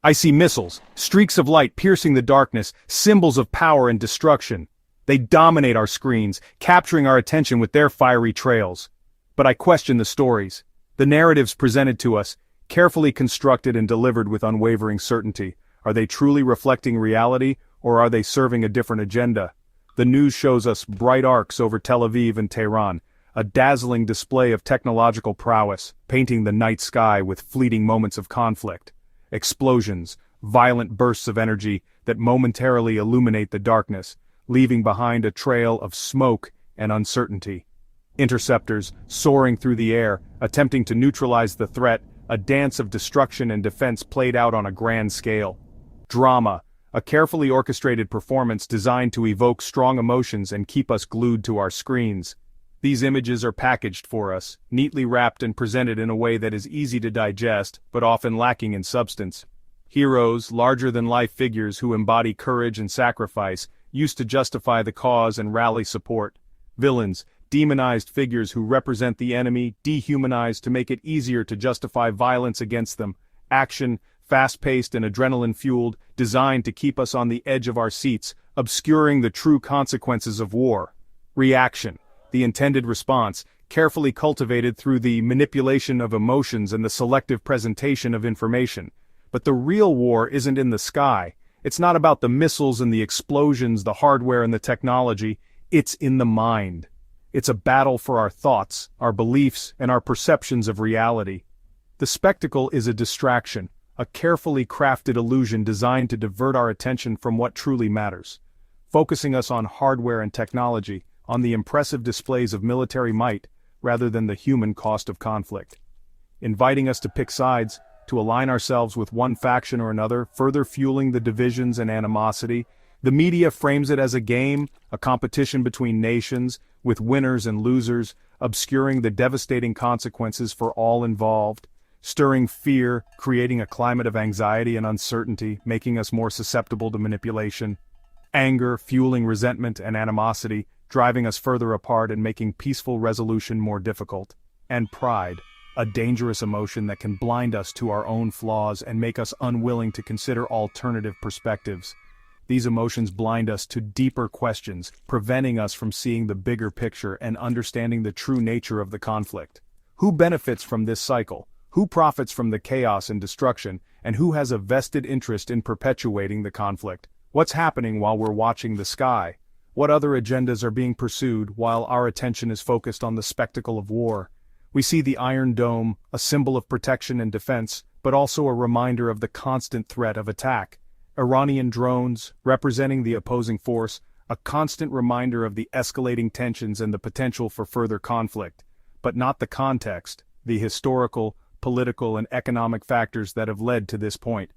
I see missiles, streaks of light piercing the darkness, symbols of power and destruction. They dominate our screens, capturing our attention with their fiery trails. But I question the stories. The narratives presented to us, carefully constructed and delivered with unwavering certainty. Are they truly reflecting reality, or are they serving a different agenda? The news shows us bright arcs over Tel Aviv and Tehran, a dazzling display of technological prowess, painting the night sky with fleeting moments of conflict. Explosions, violent bursts of energy that momentarily illuminate the darkness, leaving behind a trail of smoke and uncertainty. Interceptors, soaring through the air, attempting to neutralize the threat, a dance of destruction and defense played out on a grand scale. Drama, a carefully orchestrated performance designed to evoke strong emotions and keep us glued to our screens. These images are packaged for us, neatly wrapped and presented in a way that is easy to digest, but often lacking in substance. Heroes, larger-than-life figures who embody courage and sacrifice, used to justify the cause and rally support. Villains, demonized figures who represent the enemy, dehumanized to make it easier to justify violence against them. Action, fast-paced and adrenaline-fueled, designed to keep us on the edge of our seats, obscuring the true consequences of war. Reaction, the intended response, carefully cultivated through the manipulation of emotions and the selective presentation of information. But the real war isn't in the sky. It's not about the missiles and the explosions, the hardware and the technology. It's in the mind. It's a battle for our thoughts, our beliefs, and our perceptions of reality. The spectacle is a distraction, a carefully crafted illusion designed to divert our attention from what truly matters, focusing us on hardware and technology, on the impressive displays of military might, rather than the human cost of conflict. Inviting us to pick sides, to align ourselves with one faction or another, further fueling the divisions and animosity. The media frames it as a game, a competition between nations, with winners and losers, obscuring the devastating consequences for all involved, stirring fear, creating a climate of anxiety and uncertainty, making us more susceptible to manipulation. Anger, fueling resentment and animosity, driving us further apart and making peaceful resolution more difficult. And pride, a dangerous emotion that can blind us to our own flaws and make us unwilling to consider alternative perspectives. These emotions blind us to deeper questions, preventing us from seeing the bigger picture and understanding the true nature of the conflict. Who benefits from this cycle? Who profits from the chaos and destruction? And who has a vested interest in perpetuating the conflict? What's happening while we're watching the sky? What other agendas are being pursued while our attention is focused on the spectacle of war? We see the Iron Dome, a symbol of protection and defense, but also a reminder of the constant threat of attack. Iranian drones, representing the opposing force, a constant reminder of the escalating tensions and the potential for further conflict, but not the context, the historical, political and economic factors that have led to this point.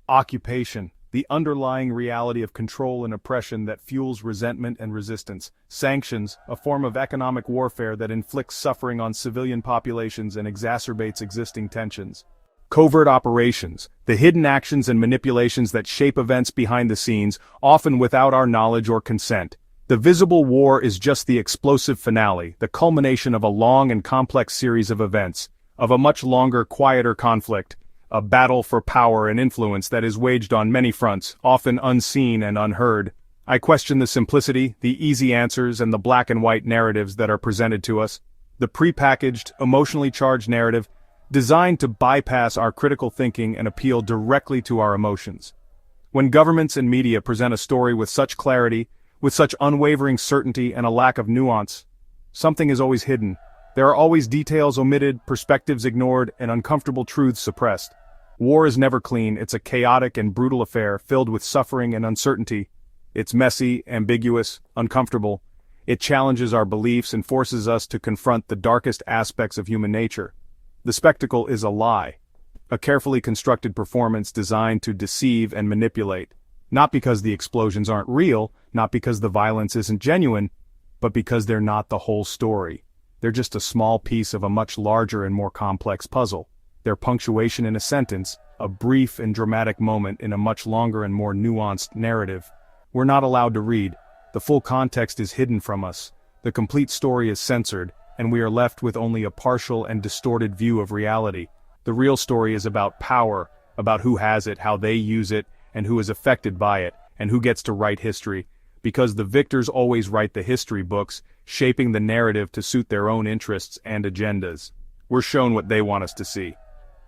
Occupation, the underlying reality of control and oppression that fuels resentment and resistance. Sanctions, a form of economic warfare that inflicts suffering on civilian populations and exacerbates existing tensions. Covert operations, the hidden actions and manipulations that shape events behind the scenes, often without our knowledge or consent. The visible war is just the explosive finale, the culmination of a long and complex series of events, of a much longer, quieter conflict, a battle for power and influence that is waged on many fronts, often unseen and unheard. I question the simplicity, the easy answers, and the black and white narratives that are presented to us. The prepackaged, emotionally charged narrative, designed to bypass our critical thinking and appeal directly to our emotions. When governments and media present a story with such clarity, with such unwavering certainty and a lack of nuance, something is always hidden. There are always details omitted, perspectives ignored, and uncomfortable truths suppressed. War is never clean. It's a chaotic and brutal affair filled with suffering and uncertainty. It's messy, ambiguous, uncomfortable. It challenges our beliefs and forces us to confront the darkest aspects of human nature. The spectacle is a lie, a carefully constructed performance designed to deceive and manipulate, not because the explosions aren't real, not because the violence isn't genuine, but because they're not the whole story. They're just a small piece of a much larger and more complex puzzle. Their punctuation in a sentence, a brief and dramatic moment in a much longer and more nuanced narrative. We're not allowed to read. The full context is hidden from us. The complete story is censored, and we are left with only a partial and distorted view of reality. The real story is about power, about who has it, how they use it, and who is affected by it, and who gets to write history, because the victors always write the history books, shaping the narrative to suit their own interests and agendas. We're shown what they want us to see.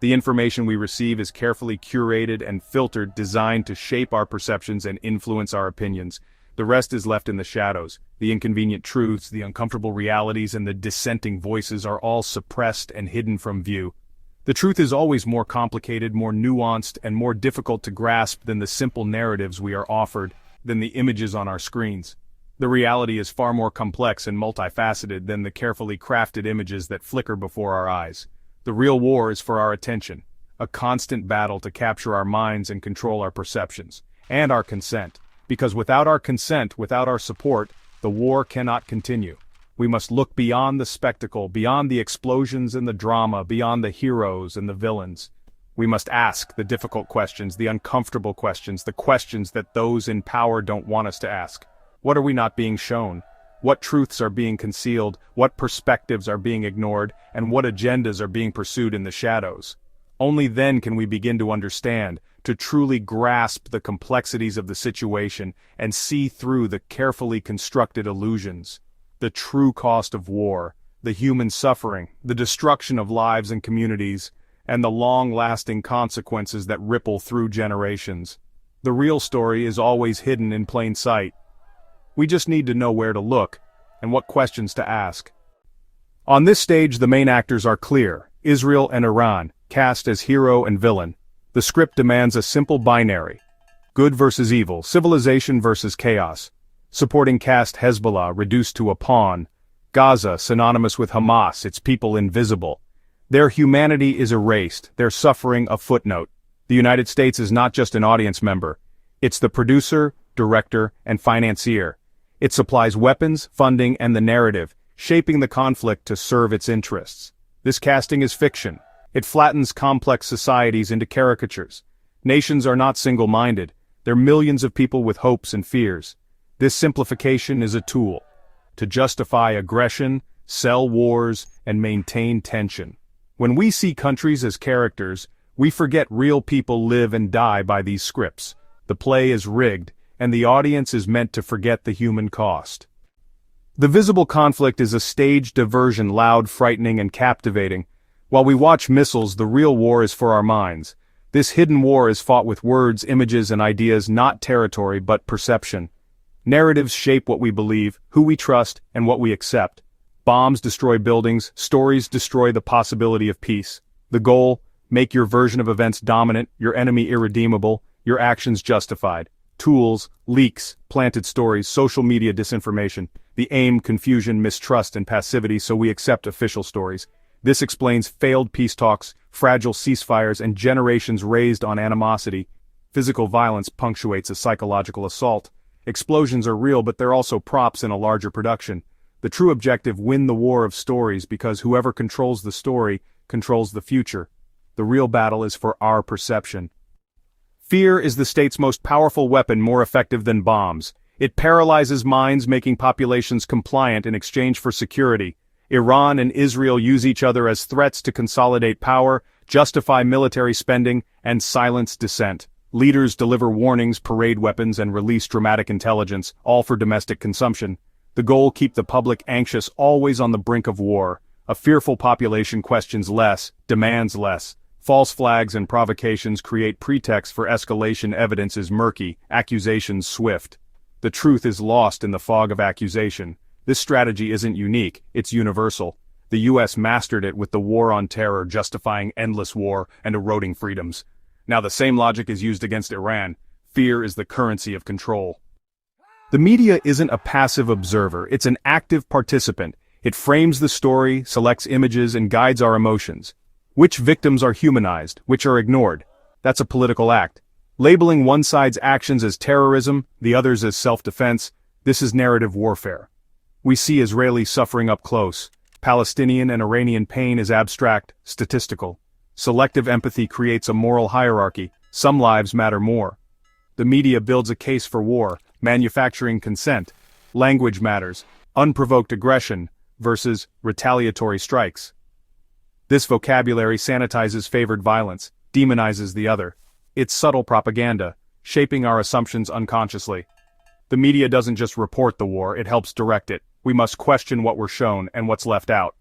The information we receive is carefully curated and filtered, designed to shape our perceptions and influence our opinions. The rest is left in the shadows. The inconvenient truths, the uncomfortable realities, and the dissenting voices are all suppressed and hidden from view. The truth is always more complicated, more nuanced, and more difficult to grasp than the simple narratives we are offered, than the images on our screens. The reality is far more complex and multifaceted than the carefully crafted images that flicker before our eyes. The real war is for our attention, a constant battle to capture our minds and control our perceptions, and our consent, because without our consent, without our support, the war cannot continue. We must look beyond the spectacle, beyond the explosions and the drama, beyond the heroes and the villains. We must ask the difficult questions, the uncomfortable questions, the questions that those in power don't want us to ask. What are we not being shown? What truths are being concealed, what perspectives are being ignored, and what agendas are being pursued in the shadows? Only then can we begin to understand, to truly grasp the complexities of the situation and see through the carefully constructed illusions. The true cost of war, the human suffering, the destruction of lives and communities, and the long-lasting consequences that ripple through generations. The real story is always hidden in plain sight. We just need to know where to look, and what questions to ask. On this stage the main actors are clear, Israel and Iran, cast as hero and villain. The script demands a simple binary. Good versus evil, civilization versus chaos. Supporting cast Hezbollah reduced to a pawn. Gaza synonymous with Hamas, its people invisible. Their humanity is erased, their suffering a footnote. The United States is not just an audience member. It's the producer, director, and financier. It supplies weapons, funding, and the narrative, shaping the conflict to serve its interests. This casting is fiction. It flattens complex societies into caricatures. Nations are not single-minded. They're millions of people with hopes and fears. This simplification is a tool to justify aggression, sell wars, and maintain tension. When we see countries as characters, we forget real people live and die by these scripts. The play is rigged, and the audience is meant to forget the human cost. The visible conflict is a staged diversion, loud, frightening, and captivating. While we watch missiles, the real war is for our minds. This hidden war is fought with words, images, and ideas, not territory, but perception. Narratives shape what we believe, who we trust, and what we accept. Bombs destroy buildings, stories destroy the possibility of peace. The goal: make your version of events dominant, your enemy irredeemable, your actions justified. Tools: leaks, planted stories, social media disinformation. The aim: confusion, mistrust, and passivity, so we accept official stories. This explains failed peace talks, fragile ceasefires, and generations raised on animosity. Physical violence punctuates a psychological assault. Explosions are real, but they're also props in a larger production. The true objective: win the war of stories, because whoever controls the story controls the future. The real battle is for our perception. Fear is the state's most powerful weapon, more effective than bombs. It paralyzes minds, making populations compliant in exchange for security. Iran and Israel use each other as threats to consolidate power, justify military spending, and silence dissent. Leaders deliver warnings, parade weapons, and release dramatic intelligence, all for domestic consumption. The goal: keep the public anxious, always on the brink of war. A fearful population questions less, demands less. False flags and provocations create pretexts for escalation. Evidence is murky, accusations swift. The truth is lost in the fog of accusation. This strategy isn't unique, it's universal. The US mastered it with the war on terror, justifying endless war and eroding freedoms. Now the same logic is used against Iran. Fear is the currency of control. The media isn't a passive observer, it's an active participant. It frames the story, selects images, and guides our emotions. Which victims are humanized, which are ignored? That's a political act. Labeling one side's actions as terrorism, the other's as self-defense, this is narrative warfare. We see Israeli suffering up close. Palestinian and Iranian pain is abstract, statistical. Selective empathy creates a moral hierarchy. Some lives matter more. The media builds a case for war, manufacturing consent. Language matters. Unprovoked aggression versus retaliatory strikes. This vocabulary sanitizes favored violence, demonizes the other. It's subtle propaganda, shaping our assumptions unconsciously. The media doesn't just report the war, it helps direct it. We must question what we're shown and what's left out.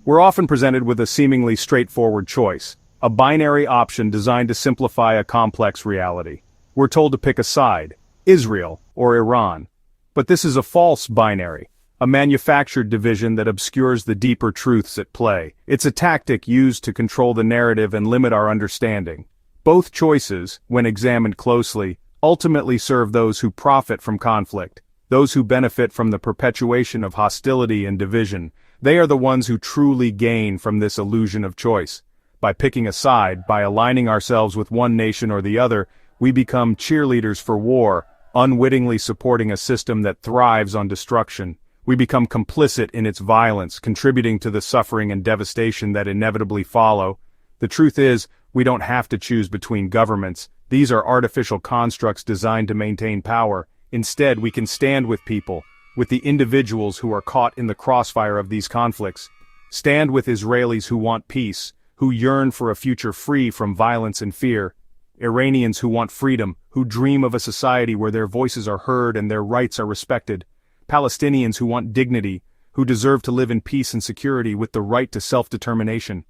We're often presented with a seemingly straightforward choice, a binary option designed to simplify a complex reality. We're told to pick a side, Israel or Iran. But this is a false binary, a manufactured division that obscures the deeper truths at play. It's a tactic used to control the narrative and limit our understanding. Both choices, when examined closely, ultimately serve those who profit from conflict, those who benefit from the perpetuation of hostility and division. They are the ones who truly gain from this illusion of choice. By picking a side, by aligning ourselves with one nation or the other, we become cheerleaders for war, unwittingly supporting a system that thrives on destruction. We become complicit in its violence, contributing to the suffering and devastation that inevitably follow. The truth is, we don't have to choose between governments. These are artificial constructs designed to maintain power. Instead, we can stand with people, with the individuals who are caught in the crossfire of these conflicts. Stand with Israelis who want peace, who yearn for a future free from violence and fear. Iranians who want freedom, who dream of a society where their voices are heard and their rights are respected. Palestinians who want dignity, who deserve to live in peace and security with the right to self-determination.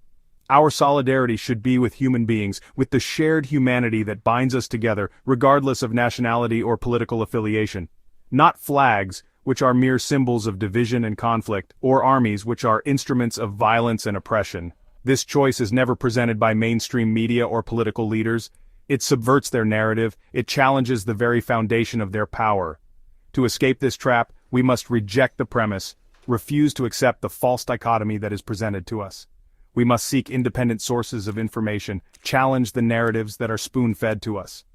Our solidarity should be with human beings, with the shared humanity that binds us together, regardless of nationality or political affiliation. Not flags, which are mere symbols of division and conflict, or armies which are instruments of violence and oppression. This choice is never presented by mainstream media or political leaders. It subverts their narrative, it challenges the very foundation of their power. To escape this trap, we must reject the premise, refuse to accept the false dichotomy that is presented to us. We must seek independent sources of information, challenge the narratives that are spoon-fed to us,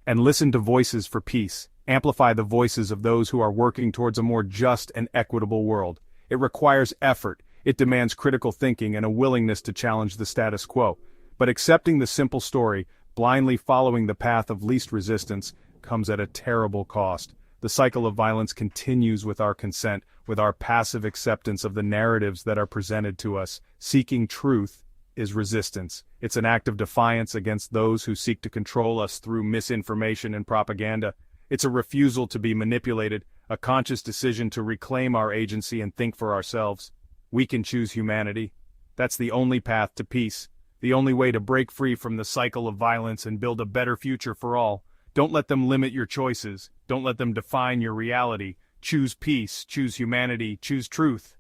and listen to voices for peace, amplify the voices of those who are working towards a more just and equitable world. It requires effort, it demands critical thinking and a willingness to challenge the status quo. But accepting the simple story, blindly following the path of least resistance, comes at a terrible cost. The cycle of violence continues with our consent, with our passive acceptance of the narratives that are presented to us. Seeking truth is resistance. It's an act of defiance against those who seek to control us through misinformation and propaganda. It's a refusal to be manipulated, a conscious decision to reclaim our agency and think for ourselves. We can choose humanity. That's the only path to peace, the only way to break free from the cycle of violence and build a better future for all. Don't let them limit your choices. Don't let them define your reality. Choose peace, choose humanity, choose truth.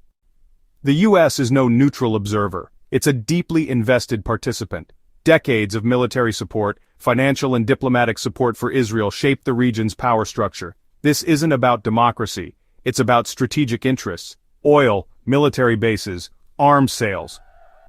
The U.S. is no neutral observer. It's a deeply invested participant. Decades of military support, financial and diplomatic support for Israel shaped the region's power structure. This isn't about democracy. It's about strategic interests. Oil, military bases, arms sales.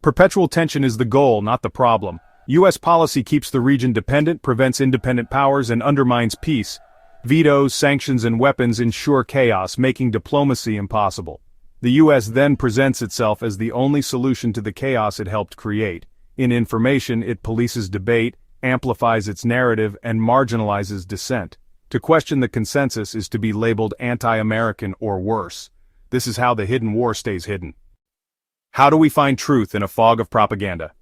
Perpetual tension is the goal, not the problem. U.S. policy keeps the region dependent, prevents independent powers, and undermines peace. Vetoes, sanctions, and weapons ensure chaos, making diplomacy impossible. The U.S. then presents itself as the only solution to the chaos it helped create. In information, it polices debate, amplifies its narrative, and marginalizes dissent. To question the consensus is to be labeled anti-American or worse. This is how the hidden war stays hidden. How do we find truth in a fog of propaganda?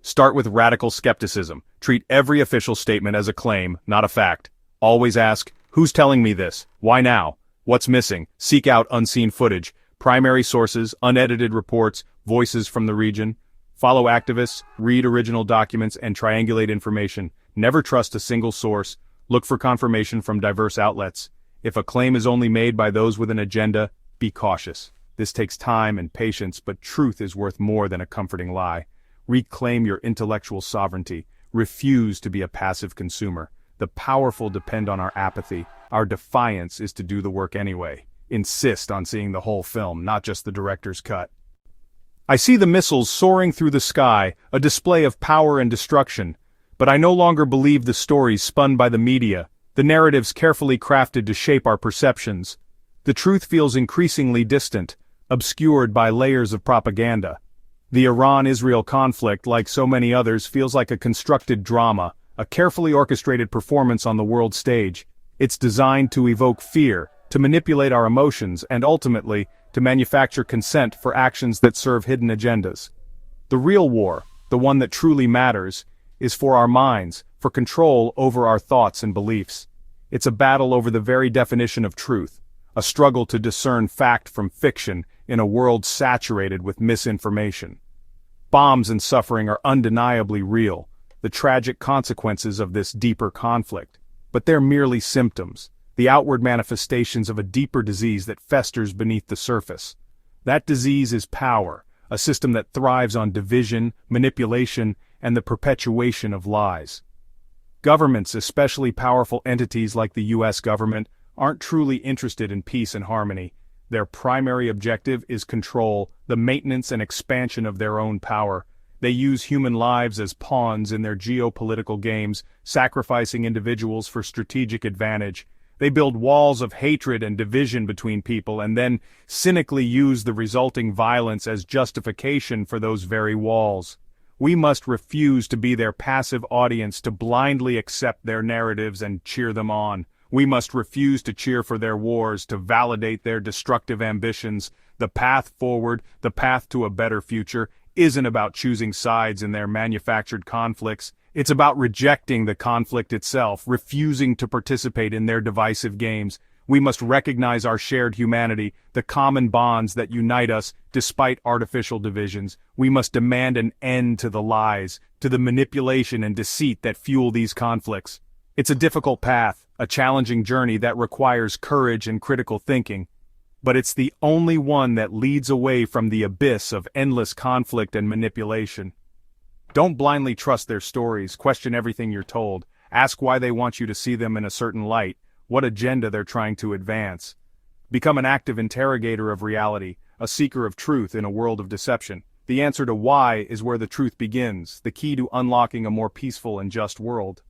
Start with radical skepticism. Treat every official statement as a claim, not a fact. Always ask, who's telling me this? Why now? What's missing? Seek out unseen footage, primary sources, unedited reports, voices from the region. Follow activists, read original documents, and triangulate information. Never trust a single source. Look for confirmation from diverse outlets. If a claim is only made by those with an agenda, be cautious. This takes time and patience, but truth is worth more than a comforting lie. Reclaim your intellectual sovereignty. Refuse to be a passive consumer. The powerful depend on our apathy. Our defiance is to do the work anyway. Insist on seeing the whole film, not just the director's cut. I see the missiles soaring through the sky, a display of power and destruction. But I no longer believe the stories spun by the media, the narratives carefully crafted to shape our perceptions. The truth feels increasingly distant, obscured by layers of propaganda. The Iran-Israel conflict, like so many others, feels like a constructed drama, a carefully orchestrated performance on the world stage. It's designed to evoke fear, to manipulate our emotions, and ultimately, to manufacture consent for actions that serve hidden agendas. The real war, the one that truly matters, is for our minds, for control over our thoughts and beliefs. It's a battle over the very definition of truth, a struggle to discern fact from fiction in a world saturated with misinformation. Bombs and suffering are undeniably real, the tragic consequences of this deeper conflict. But they're merely symptoms, the outward manifestations of a deeper disease that festers beneath the surface. That disease is power, a system that thrives on division, manipulation, and the perpetuation of lies. Governments, especially powerful entities like the US government, aren't truly interested in peace and harmony. Their primary objective is control, the maintenance and expansion of their own power. They use human lives as pawns in their geopolitical games, sacrificing individuals for strategic advantage. They build walls of hatred and division between people and then cynically use the resulting violence as justification for those very walls. We must refuse to be their passive audience, to blindly accept their narratives and cheer them on. We must refuse to cheer for their wars, to validate their destructive ambitions. The path forward, the path to a better future, isn't about choosing sides in their manufactured conflicts. It's about rejecting the conflict itself, refusing to participate in their divisive games. We must recognize our shared humanity, the common bonds that unite us despite artificial divisions. We must demand an end to the lies, to the manipulation and deceit that fuel these conflicts. It's a difficult path, a challenging journey that requires courage and critical thinking. But it's the only one that leads away from the abyss of endless conflict and manipulation. Don't blindly trust their stories, question everything you're told, ask why they want you to see them in a certain light, what agenda they're trying to advance. Become an active interrogator of reality, a seeker of truth in a world of deception. The answer to why is where the truth begins, the key to unlocking a more peaceful and just world.